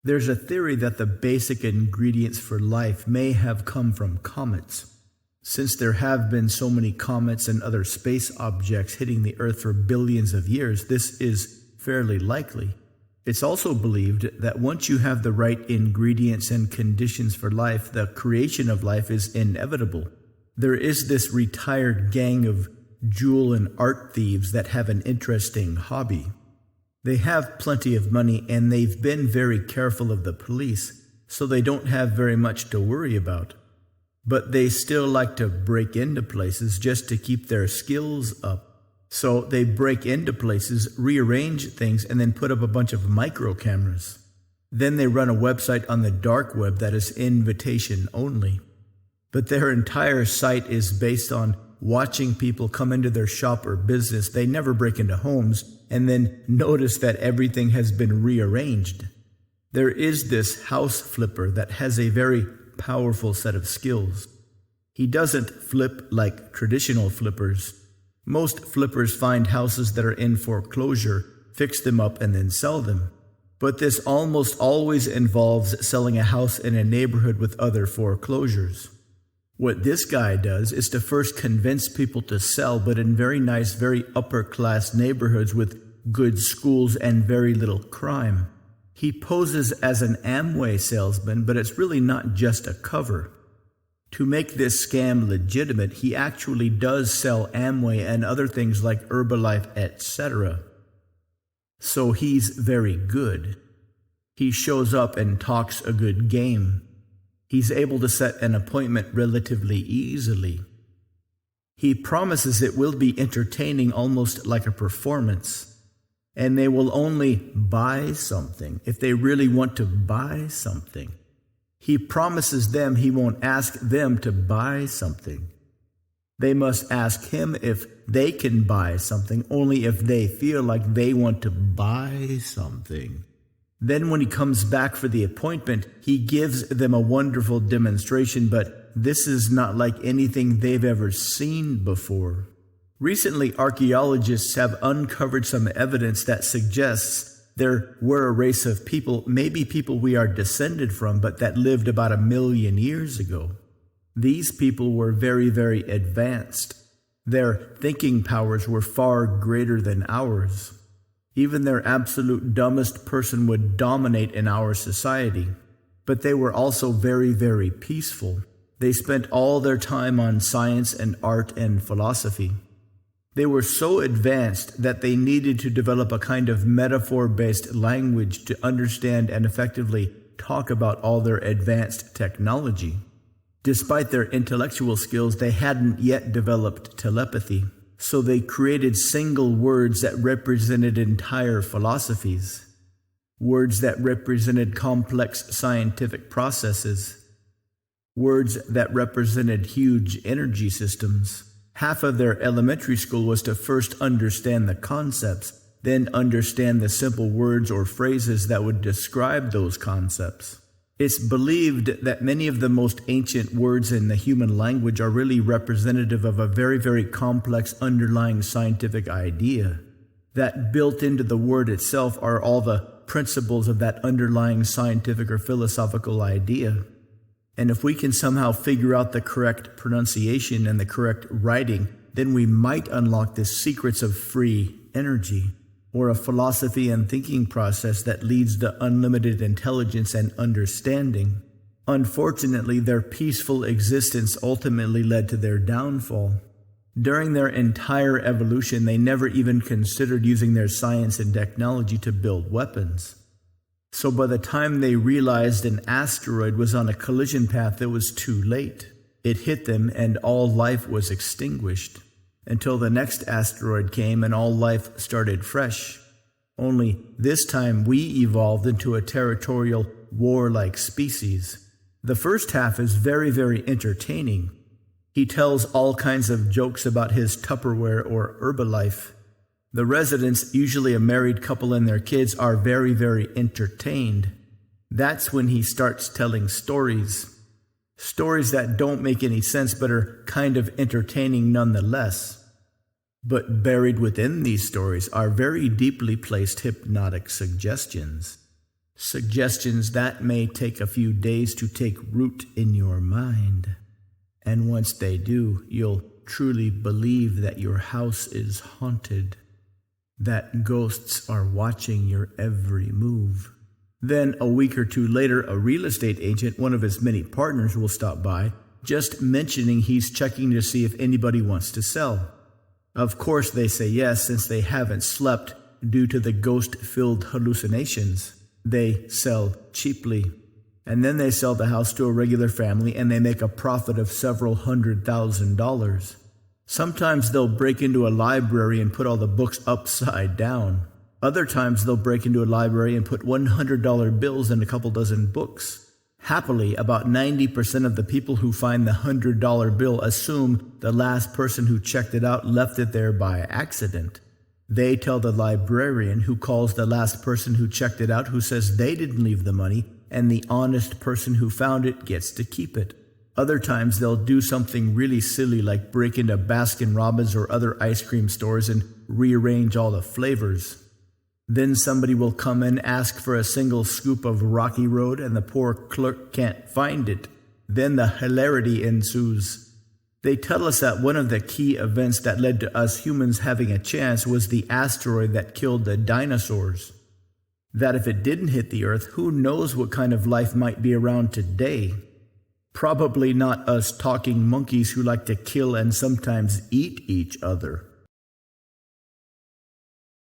There's a theory that the basic ingredients for life may have come from comets. Since there have been so many comets and other space objects hitting the Earth for billions of years, this is fairly likely. It's also believed that once you have the right ingredients and conditions for life, the creation of life is inevitable. There is this retired gang of jewel and art thieves that have an interesting hobby. They have plenty of money and they've been very careful of the police, so they don't have very much to worry about. But they still like to break into places just to keep their skills up. So they break into places, rearrange things, and then put up a bunch of micro cameras. Then they run a website on the dark web that is invitation only. But their entire site is based on watching people come into their shop or business. They never break into homes and then notice that everything has been rearranged. There is this house flipper that has a very powerful set of skills. He doesn't flip like traditional flippers. Most flippers find houses that are in foreclosure, fix them up, and then sell them. But this almost always involves selling a house in a neighborhood with other foreclosures. What this guy does is to first convince people to sell, but in very nice, very upper-class neighborhoods with good schools and very little crime. He poses as an Amway salesman, but it's really not just a cover. To make this scam legitimate, he actually does sell Amway and other things like Herbalife, etc. So he's very good. He shows up and talks a good game. He's able to set an appointment relatively easily. He promises it will be entertaining, almost like a performance. And they will only buy something if they really want to buy something. He promises them he won't ask them to buy something. They must ask him if they can buy something only if they feel like they want to buy something. Then when he comes back for the appointment, he gives them a wonderful demonstration, but this is not like anything they've ever seen before. Recently, archaeologists have uncovered some evidence that suggests there were a race of people, maybe people we are descended from, but that lived about 1 million years ago. These people were very, very advanced. Their thinking powers were far greater than ours. Even their absolute dumbest person would dominate in our society. But they were also very, very peaceful. They spent all their time on science and art and philosophy. They were so advanced that they needed to develop a kind of metaphor-based language to understand and effectively talk about all their advanced technology. Despite their intellectual skills, they hadn't yet developed telepathy. So they created single words that represented entire philosophies, words that represented complex scientific processes, words that represented huge energy systems. Half of their elementary school was to first understand the concepts, then understand the simple words or phrases that would describe those concepts. It's believed that many of the most ancient words in the human language are really representative of a very, very complex underlying scientific idea. That built into the word itself are all the principles of that underlying scientific or philosophical idea. And if we can somehow figure out the correct pronunciation and the correct writing, then we might unlock the secrets of free energy, or a philosophy and thinking process that leads to unlimited intelligence and understanding. Unfortunately, their peaceful existence ultimately led to their downfall. During their entire evolution, they never even considered using their science and technology to build weapons. So by the time they realized an asteroid was on a collision path, it was too late. It hit them and all life was extinguished. Until the next asteroid came and all life started fresh. Only this time we evolved into a territorial, warlike species. The first half is very, very entertaining. He tells all kinds of jokes about his Tupperware or Herbalife. The residents, usually a married couple and their kids, are very, very entertained. That's when he starts telling stories. Stories that don't make any sense but are kind of entertaining nonetheless. But buried within these stories are very deeply placed hypnotic suggestions. Suggestions that may take a few days to take root in your mind. And once they do, you'll truly believe that your house is haunted, that ghosts are watching your every move. Then a week or two later, a real estate agent, one of his many partners, will stop by, just mentioning he's checking to see if anybody wants to sell. Of course they say yes, since they haven't slept due to the ghost-filled hallucinations. They sell cheaply. And then they sell the house to a regular family and they make a profit of several $100,000. Sometimes they'll break into a library and put all the books upside down. Other times they'll break into a library and put $100 bills in a couple dozen books. Happily, about 90% of the people who find the $100 bill assume the last person who checked it out left it there by accident. They tell the librarian, who calls the last person who checked it out, who says they didn't leave the money, and the honest person who found it gets to keep it. Other times they'll do something really silly like break into Baskin-Robbins or other ice cream stores and rearrange all the flavors. Then somebody will come in, ask for a single scoop of Rocky Road, and the poor clerk can't find it. Then the hilarity ensues. They tell us that one of the key events that led to us humans having a chance was the asteroid that killed the dinosaurs. That if it didn't hit the Earth, who knows what kind of life might be around today? Probably not us talking monkeys who like to kill and sometimes eat each other.